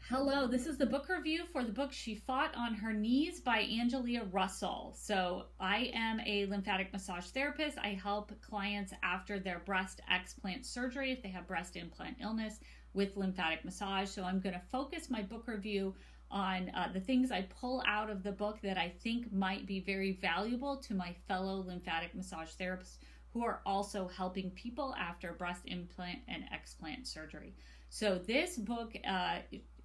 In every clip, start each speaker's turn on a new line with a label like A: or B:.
A: Hello, this is the book review for the book She Fought on Her Knees by Angelia Russell. So, I am a lymphatic massage therapist. I help clients after their breast explant surgery if they have breast implant illness with lymphatic massage. So, I'm going to focus my book review on the things I pull out of the book that I think might be very valuable to my fellow lymphatic massage therapists who are also helping people after breast implant and explant surgery. So, this book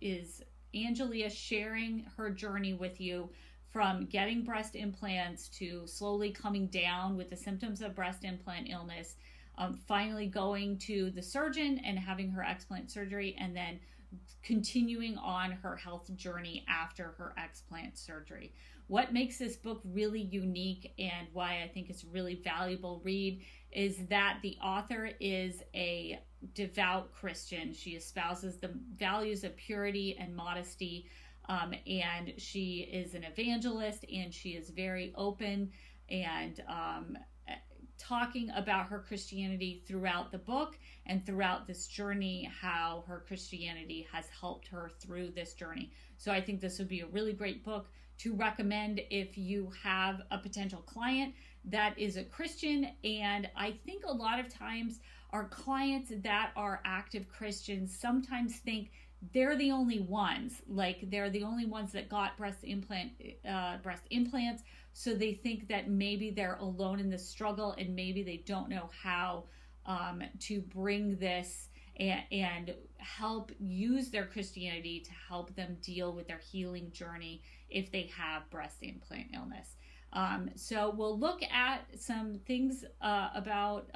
A: is Angelia sharing her journey with you from getting breast implants to slowly coming down with the symptoms of breast implant illness, finally going to the surgeon and having her explant surgery, and then continuing on her health journey after her explant surgery. What makes this book really unique and why I think it's a really valuable read is that the author is a devout Christian. She espouses the values of purity and modesty, and she is an evangelist, and she is very open and talking about her Christianity throughout the book and throughout this journey, how her Christianity has helped her through this journey. So I think this would be a really great book to recommend if you have a potential client that is a Christian. And I think a lot of times our clients that are active Christians sometimes think they're the only ones, like they're the only ones that got breast implants. So they think that maybe they're alone in this struggle, and maybe they don't know how to bring this and help use their Christianity to help them deal with their healing journey if they have breast implant illness. So we'll look at some things about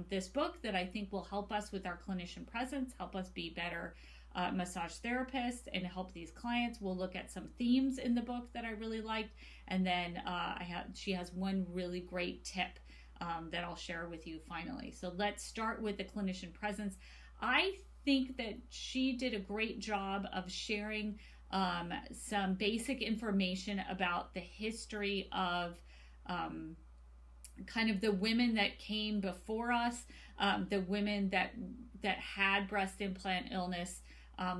A: this book that I think will help us with our clinician presence, help us be better massage therapists, and help these clients. We'll look at some themes in the book that I really liked, and then she has one really great tip that I'll share with you finally. So let's start with the clinician presence. I think that she did a great job of sharing some basic information about the history of kind of the women that came before us, the women that had breast implant illness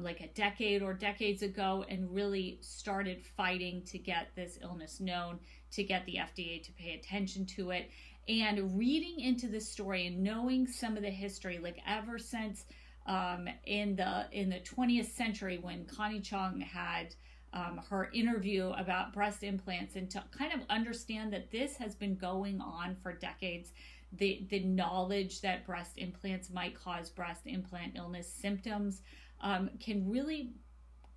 A: like a decade or decades ago, and really started fighting to get this illness known, to get the FDA to pay attention to it. And reading into the story and knowing some of the history, like ever since in the 20th century when Connie Chung had her interview about breast implants, and to kind of understand that this has been going on for decades. The knowledge that breast implants might cause breast implant illness symptoms can really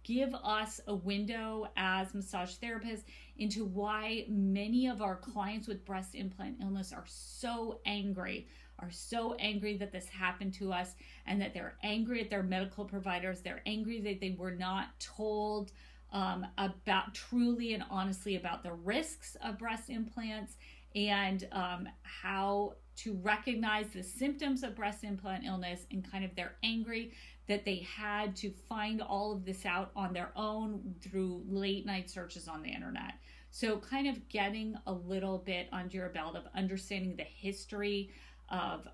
A: give us a window as massage therapists into why many of our clients with breast implant illness are so angry that this happened to us, and that they're angry at their medical providers. They're angry that they were not told about truly and honestly about the risks of breast implants, and how to recognize the symptoms of breast implant illness, and kind of they're angry that they had to find all of this out on their own through late night searches on the internet. So kind of getting a little bit under your belt of understanding the history of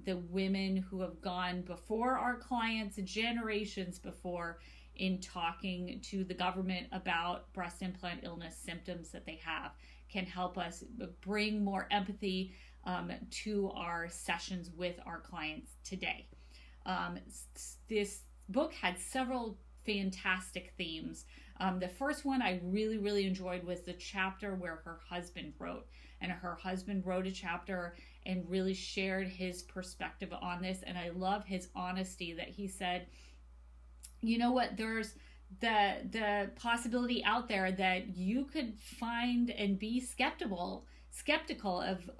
A: the women who have gone before our clients, generations before, in talking to the government about breast implant illness symptoms that they have, can help us bring more empathy to our sessions with our clients today. This book had several fantastic themes. The first one I really, really enjoyed was the chapter where her husband wrote. And her husband wrote a chapter and really shared his perspective on this. And I love his honesty that he said, you know what, there's the possibility out there that you could find and be skeptical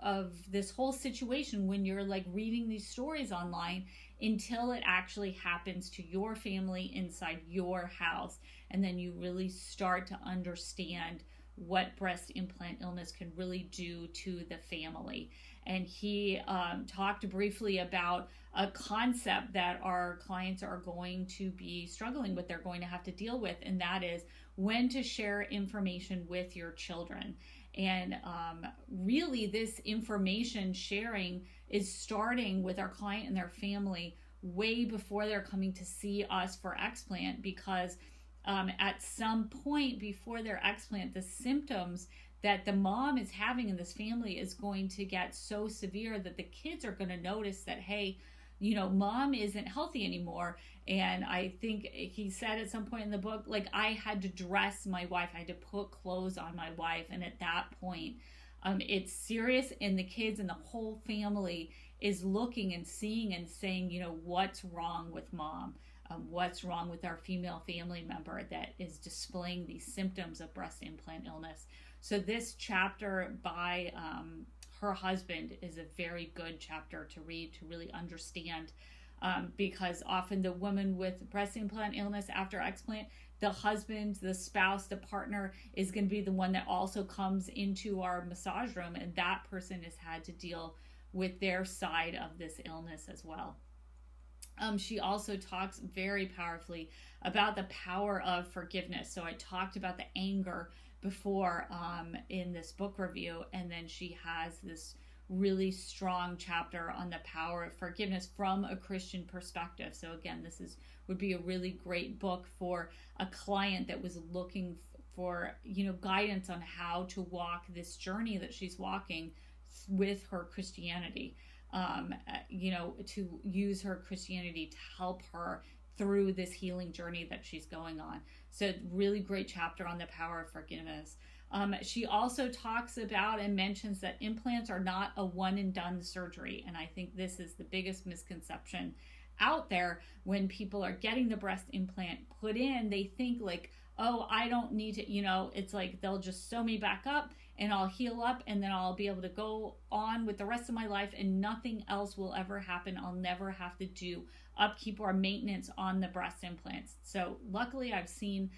A: of this whole situation when you're like reading these stories online, until it actually happens to your family inside your house, and then you really start to understand what breast implant illness can really do to the family. And he talked briefly about a concept that our clients are going to be struggling with, they're going to have to deal with, and that is when to share information with your children. And really, this information sharing is starting with our client and their family way before they're coming to see us for explant, because at some point before their explant, the symptoms that the mom is having in this family is going to get so severe that the kids are going to notice that, hey, mom isn't healthy anymore. And I think he said at some point in the book, like, I had to dress my wife, I had to put clothes on my wife. And at that point, it's serious, and the kids and the whole family is looking and seeing and saying, what's wrong with mom? What's wrong with our female family member that is displaying these symptoms of breast implant illness? So this chapter by her husband is a very good chapter to read, to really understand, because often the woman with breast implant illness after explant, the husband, the spouse, the partner is going to be the one that also comes into our massage room, and that person has had to deal with their side of this illness as well. She also talks very powerfully about the power of forgiveness. So I talked about the anger before in this book review, and then she has this really strong chapter on the power of forgiveness from a Christian perspective. So again, would be a really great book for a client that was looking for guidance on how to walk this journey that she's walking with her Christianity. To use her Christianity to help her through this healing journey that she's going on. So really great chapter on the power of forgiveness. She also talks about and mentions that implants are not a one and done surgery. And I think this is the biggest misconception out there. When people are getting the breast implant put in, they think like, oh, I don't need to, it's like they'll just sew me back up and I'll heal up, and then I'll be able to go on with the rest of my life and nothing else will ever happen. I'll never have to do upkeep or maintenance on the breast implants. So luckily I've seen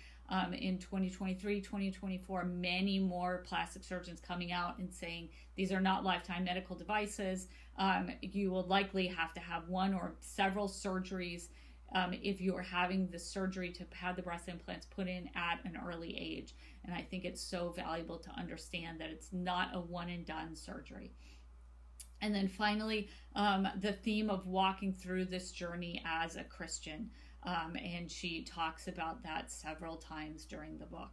A: in 2023, 2024, many more plastic surgeons coming out and saying these are not lifetime medical devices. You will likely have to have one or several surgeries if you are having the surgery to have the breast implants put in at an early age. And I think it's so valuable to understand that it's not a one and done surgery. And then finally, the theme of walking through this journey as a Christian. And she talks about that several times during the book.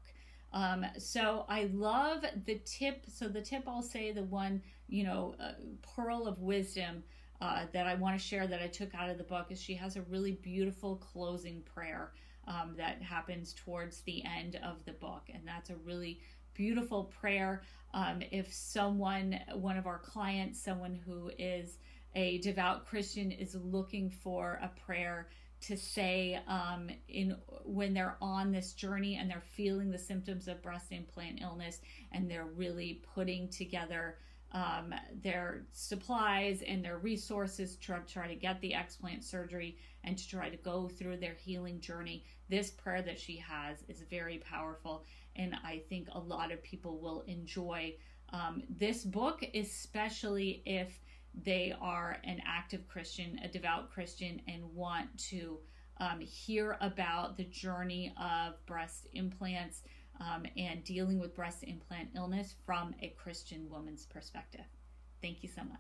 A: So I love the tip. So the tip, I'll say the one, pearl of wisdom that I want to share that I took out of the book is she has a really beautiful closing prayer that happens towards the end of the book. And that's a really beautiful prayer. If one of our clients, someone who is a devout Christian, is looking for a prayer to say when they're on this journey and they're feeling the symptoms of breast implant illness and they're really putting together their supplies and their resources to try to get the explant surgery and to try to go through their healing journey, this prayer that she has is very powerful, and I think a lot of people will enjoy this book, especially if they are an active Christian, a devout Christian, and want to hear about the journey of breast implants and dealing with breast implant illness from a Christian woman's perspective. Thank you so much.